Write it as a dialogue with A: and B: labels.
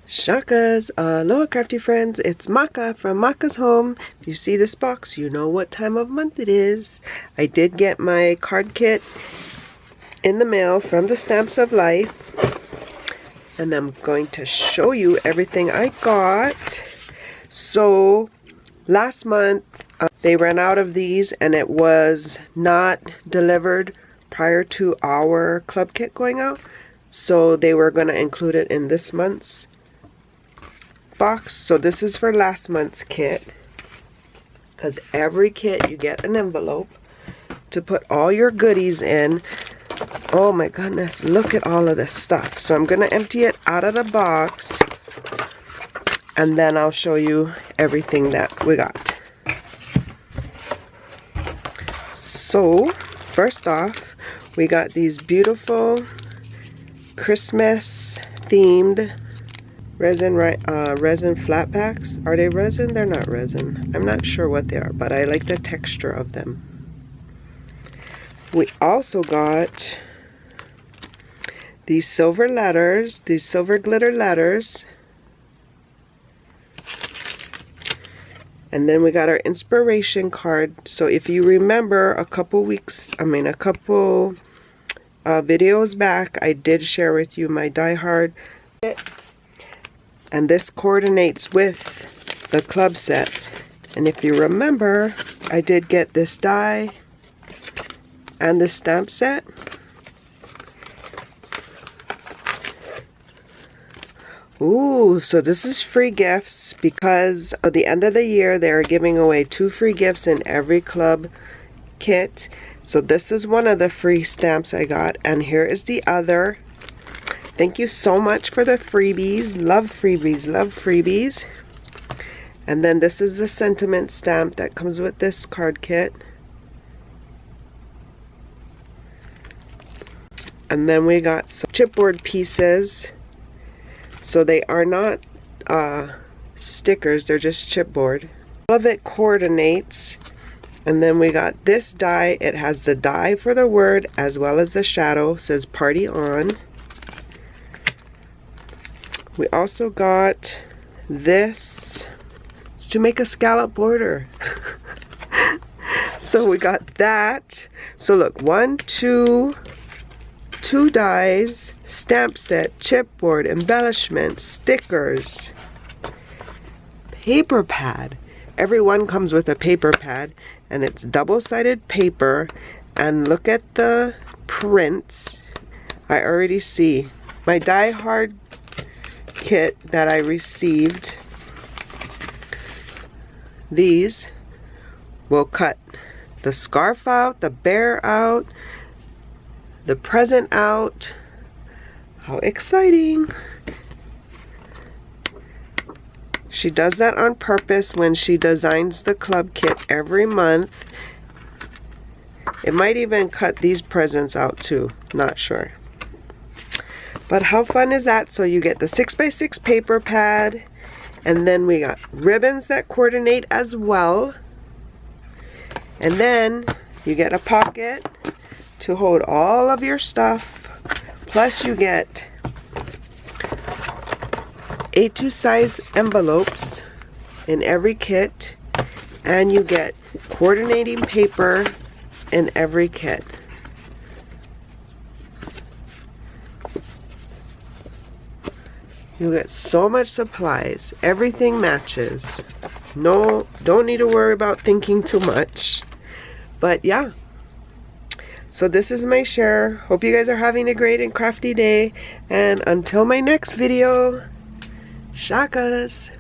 A: Shakas, aloha crafty friends, it's Maka from Makaz Home. If you see this box, you know what time of month it is. I did get my card kit in the mail from the Stamps of Life, and I'm going to show you everything I got. So last month they ran out of these and it was not delivered prior to our club kit going out, so they were going to include it in this month's box. So this is for last month's kit, because every kit you get an envelope to put all your goodies in. Oh my goodness, look at all of this stuff. So I'm gonna empty it out of the box and then I'll show you everything that we got. So first off, we got these beautiful Christmas themed resin flat packs. Are they resin? They're not resin. I'm not sure what they are, but I like the texture of them. We also got these silver letters, these silver glitter letters. And then we got our inspiration card. So if you remember a couple videos back, I did share with you my Die Hard kit. And this coordinates with the club set. And if you remember, I did get this die and the stamp set. Ooh, so this is free gifts because at the end of the year they are giving away 2 free gifts in every club kit. So this is one of the free stamps I got, and here is the other. Thank you so much for the freebies. Love freebies, love freebies. And then this is the sentiment stamp that comes with this card kit. And then we got some chipboard pieces. So they are not stickers, they're just chipboard. All of it coordinates. And then we got this die. It has the die for the word as well as the shadow. It says party on. We also got this. It's to make a scallop border. So we got that. So look, 1, 2 dies, stamp set, chipboard, embellishments, stickers, paper pad. Every one comes with a paper pad, and it's double-sided paper. And look at the prints. I already see my Die Hard kit that I received. These will cut the scarf out, the bear out, the present out. How exciting! She does that on purpose when she designs the club kit every month. It might even cut these presents out too, not sure. But how fun is that? So you get the 6x6 paper pad, and then we got ribbons that coordinate as well. And then you get a pocket to hold all of your stuff. Plus you get A2 size envelopes in every kit, and you get coordinating paper in every kit. You get so much supplies. Everything matches. No, don't need to worry about thinking too much. But yeah. So this is my share. Hope you guys are having a great and crafty day. And until my next video, shakas.